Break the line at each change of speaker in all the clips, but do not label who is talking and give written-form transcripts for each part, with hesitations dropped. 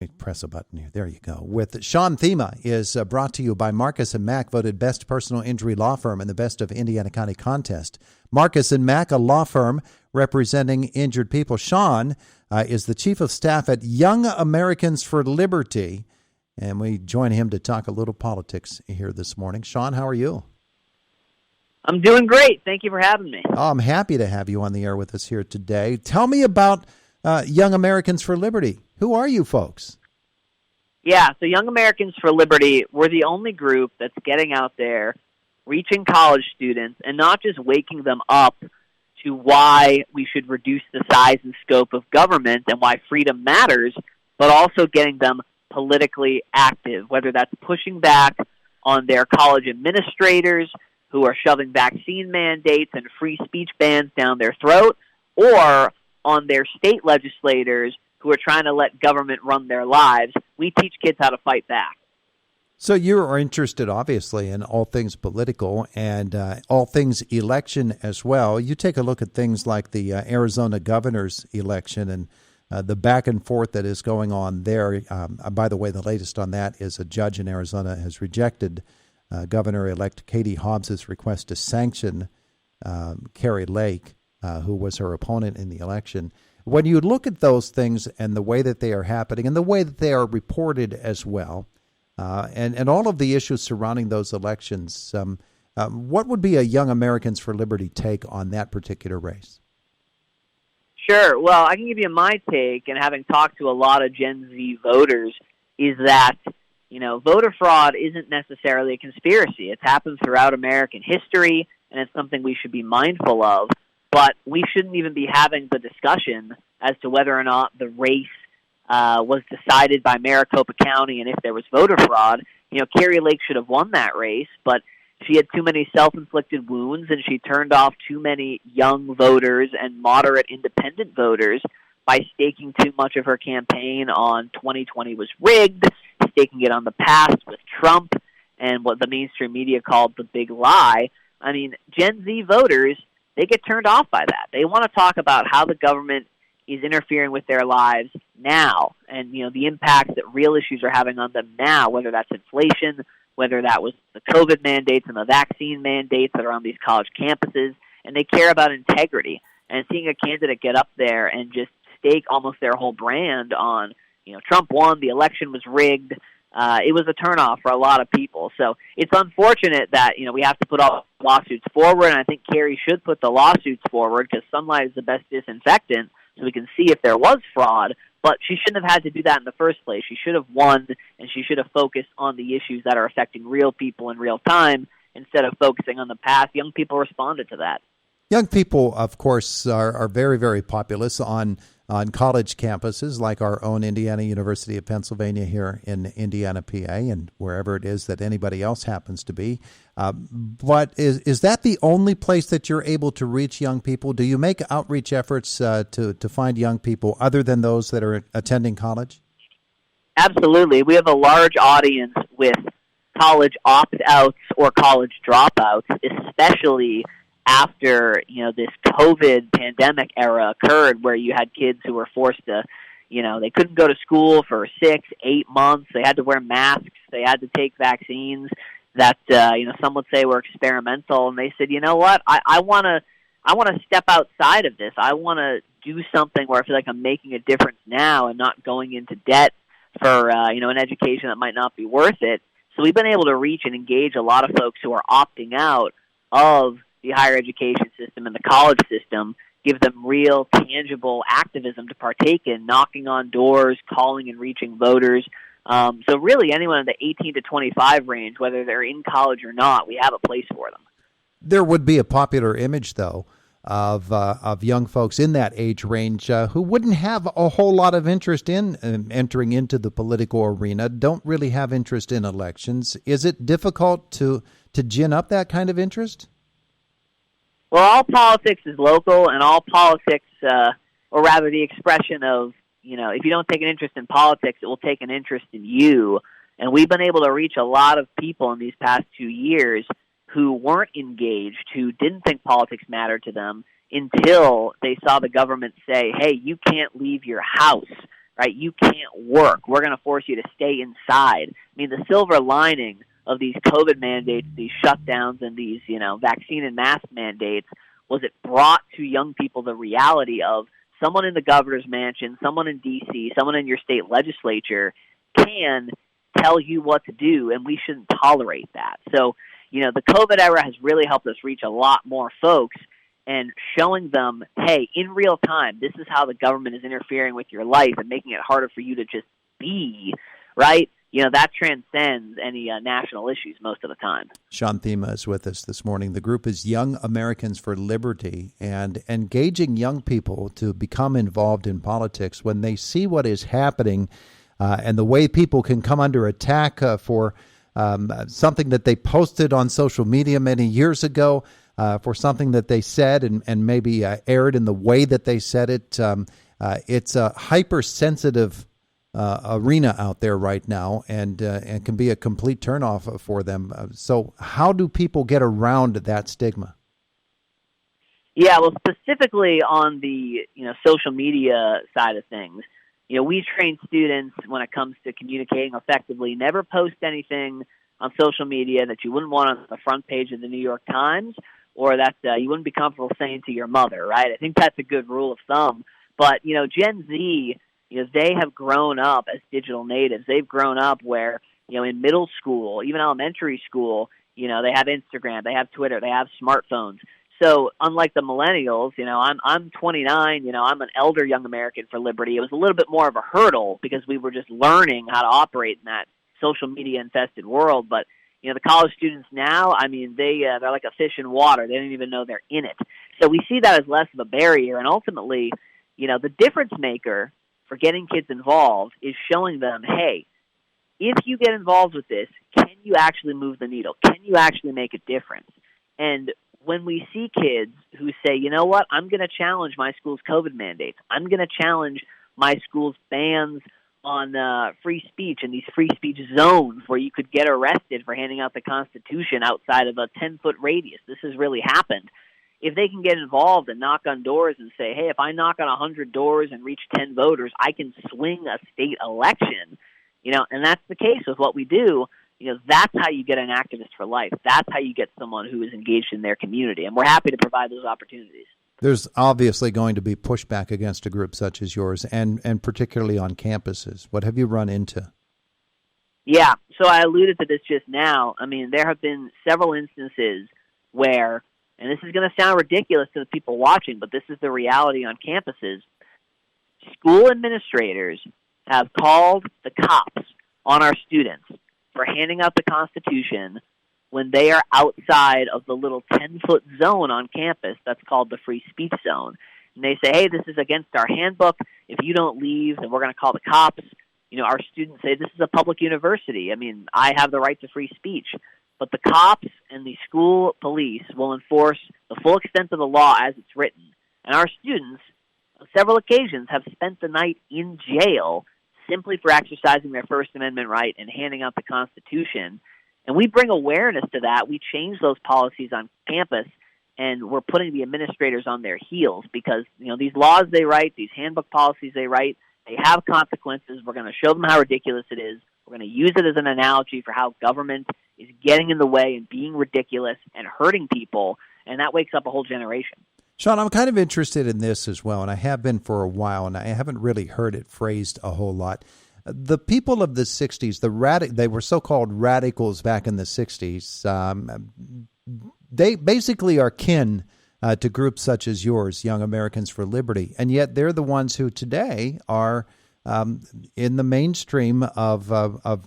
Press a button here. There you go. With Sean Themea is brought to you by Marcus & Mack, voted best personal injury law firm in the Best of Indiana County contest. Marcus & Mack, a law firm representing injured people. Sean is the chief of staff at Young Americans for Liberty, and we join him to talk a little politics here this morning. Sean, how are you?
I'm doing great. Thank you for having me.
Oh, I'm happy to have you on the air with us here today. Tell me about Young Americans for Liberty. Who are you folks?
Yeah, so Young Americans for Liberty, we're the only group that's getting out there, reaching college students, and not just waking them up to why we should reduce the size and scope of government and why freedom matters, but also getting them politically active, whether that's pushing back on their college administrators who are shoving vaccine mandates and free speech bans down their throat, or on their state legislators who are trying to let government run their lives. We teach kids how to fight back.
So you are interested, obviously, in all things political and all things election as well. You take a look at things like the Arizona governor's election and the back and forth that is going on there. By the way, the latest on that is a judge in Arizona has rejected Governor-elect Katie Hobbs's request to sanction Kari Lake, who was her opponent in the election. When you look at those things and the way that they are happening and the way that they are reported as well, and all of the issues surrounding those elections, what would be a Young Americans for Liberty take on that particular race?
Sure. Well, I can give you my take, and having talked to a lot of Gen Z voters, is that, voter fraud isn't necessarily a conspiracy. It's happened throughout American history, and it's something we should be mindful of. But we shouldn't even be having the discussion as to whether or not the race was decided by Maricopa County and if there was voter fraud. Kari Lake should have won that race, but she had too many self-inflicted wounds, and she turned off too many young voters and moderate independent voters by staking too much of her campaign on 2020 was rigged, staking it on the past with Trump and what the mainstream media called the big lie. I mean, Gen Z voters, they get turned off by that. They want to talk about how the government is interfering with their lives now and, the impacts that real issues are having on them now, whether that's inflation, whether that was the COVID mandates and the vaccine mandates that are on these college campuses, and they care about integrity. And seeing a candidate get up there and just stake almost their whole brand on, Trump won, the election was rigged, it was a turnoff for a lot of people. So it's unfortunate that, we have to put all lawsuits forward, and I think Kari should put the lawsuits forward because sunlight is the best disinfectant so we can see if there was fraud. But she shouldn't have had to do that in the first place. She should have won, and she should have focused on the issues that are affecting real people in real time instead of focusing on the past. Young people responded to that.
Young people, of course, are very, very populous on college campuses like our own Indiana University of Pennsylvania here in Indiana, PA, and wherever it is that anybody else happens to be. But is that the only place that you're able to reach young people? Do you make outreach efforts to find young people other than those that are attending college?
Absolutely. We have a large audience with college opt-outs or college dropouts, especially after, this COVID pandemic era occurred where you had kids who were forced to, they couldn't go to school for 6-8 months. They had to wear masks. They had to take vaccines that, some would say were experimental. And they said, you know what, I want to step outside of this. I want to do something where I feel like I'm making a difference now and not going into debt for, an education that might not be worth it. So we've been able to reach and engage a lot of folks who are opting out of the higher education system and the college system, give them real, tangible activism to partake in, knocking on doors, calling and reaching voters. So really anyone in the 18 to 25 range, whether they're in college or not, we have a place for them.
There would be a popular image, though, of young folks in that age range who wouldn't have a whole lot of interest in entering into the political arena, don't really have interest in elections. Is it difficult to gin up that kind of interest?
Well, all politics is local, and all politics, or rather the expression of, if you don't take an interest in politics, it will take an interest in you. And we've been able to reach a lot of people in these past 2 years who weren't engaged, who didn't think politics mattered to them until they saw the government say, hey, you can't leave your house right? You can't work. We're going to force you to stay inside. I mean, the silver lining of these COVID mandates, these shutdowns, and these, vaccine and mask mandates was it brought to young people the reality of someone in the governor's mansion, someone in D.C., someone in your state legislature can tell you what to do, and we shouldn't tolerate that. So, the COVID era has really helped us reach a lot more folks and showing them, hey, in real time, this is how the government is interfering with your life and making it harder for you to just be, right? That transcends any national issues most of the time.
Sean Themea is with us this morning. The group is Young Americans for Liberty, and engaging young people to become involved in politics when they see what is happening and the way people can come under attack for something that they posted on social media many years ago, for something that they said and maybe aired in the way that they said it. It's a hypersensitive arena out there right now, and can be a complete turnoff for them. So how do people get around that stigma?
Yeah, well, specifically on the social media side of things, we train students when it comes to communicating effectively. Never post anything on social media that you wouldn't want on the front page of the New York Times, or that you wouldn't be comfortable saying to your mother, right? I think that's a good rule of thumb. But Gen Z, they have grown up as digital natives. They've grown up where, in middle school, even elementary school, they have Instagram, they have Twitter, they have smartphones. So unlike the millennials, I'm 29, I'm an elder young American for liberty. It was a little bit more of a hurdle because we were just learning how to operate in that social media infested world. But, the college students now, I mean, they're like a fish in water. They don't even know they're in it. So we see that as less of a barrier. And ultimately, the difference maker for getting kids involved is showing them, hey, if you get involved with this, can you actually move the needle? Can you actually make a difference? And when we see kids who say, you know what, I'm going to challenge my school's COVID mandates. I'm going to challenge my school's bans on free speech and these free speech zones where you could get arrested for handing out the Constitution outside of a 10-foot radius. This has really happened. If they can get involved and knock on doors and say, hey, if I knock on 100 doors and reach 10 voters, I can swing a state election, and that's the case with what we do. That's how you get an activist for life. That's how you get someone who is engaged in their community, and we're happy to provide those opportunities.
There's obviously going to be pushback against a group such as yours, and particularly on campuses. What have you run into?
Yeah, so I alluded to this just now. I mean, there have been several instances where, and this is going to sound ridiculous to the people watching, but this is the reality on campuses, school administrators have called the cops on our students for handing out the Constitution when they are outside of the little 10-foot zone on campus that's called the free speech zone. And they say, hey, this is against our handbook. If you don't leave, then we're going to call the cops. Our students say this is a public university. I mean, I have the right to free speech. But the cops and the school police will enforce the full extent of the law as it's written. And our students, on several occasions, have spent the night in jail simply for exercising their First Amendment right and handing out the Constitution. And we bring awareness to that. We change those policies on campus, and we're putting the administrators on their heels because, these laws they write, these handbook policies they write, they have consequences. We're going to show them how ridiculous it is. We're going to use it as an analogy for how government is getting in the way and being ridiculous and hurting people, and that wakes up a whole generation.
Sean, I'm kind of interested in this as well, and I have been for a while, and I haven't really heard it phrased a whole lot. The people of the 60s, they were so-called radicals back in the 60s. They basically are kin to groups such as yours, Young Americans for Liberty, and yet they're the ones who today are in the mainstream of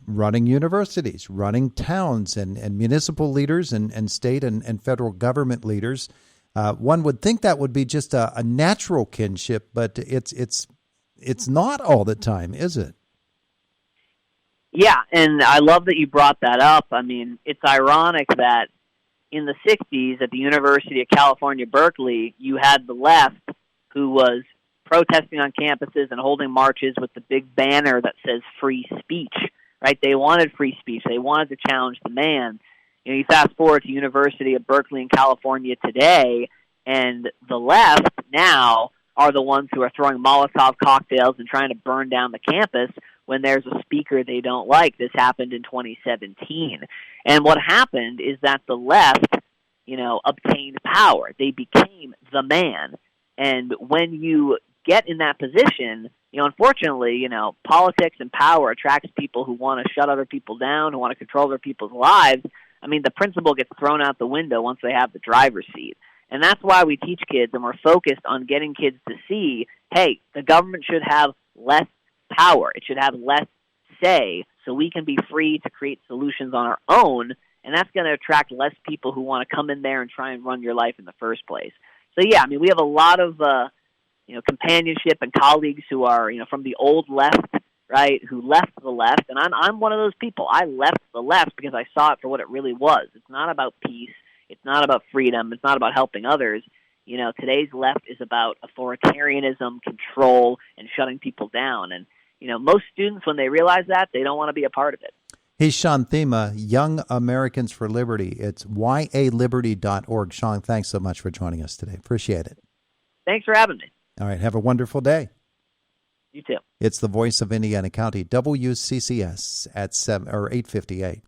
running universities, running towns, and municipal leaders and state and federal government leaders. One would think that would be just a natural kinship, but it's not all the time, is it?
Yeah, and I love that you brought that up. I mean, it's ironic that in the 60s at the University of California, Berkeley, you had the left who was protesting on campuses and holding marches with the big banner that says free speech, right? They wanted free speech. They wanted to challenge the man. You fast forward to University of Berkeley in California today, and the left now are the ones who are throwing Molotov cocktails and trying to burn down the campus when there's a speaker they don't like. This happened in 2017. And what happened is that the left, obtained power. They became the man. And when you get in that position, unfortunately, politics and power attracts people who want to shut other people down, who want to control other people's lives. I mean, the principle gets thrown out the window once they have the driver's seat. And that's why we teach kids, and we're focused on getting kids to see, hey, the government should have less power. It should have less say so we can be free to create solutions on our own, and that's going to attract less people who want to come in there and try and run your life in the first place. So, yeah, I mean, we have a lot of companionship and colleagues who are, from the old left, right, who left the left, and I'm one of those people. I left the left because I saw it for what it really was. It's not about peace. It's not about freedom. It's not about helping others. Today's left is about authoritarianism, control, and shutting people down. And, most students, when they realize that, they don't want to be a part of it.
He's Sean Themea, Young Americans for Liberty. It's yaliberty.org. Sean, thanks so much for joining us today. Appreciate it.
Thanks for having me.
All right. Have a wonderful day.
You too.
It's the Voice of Indiana County, WCCS at 8:58.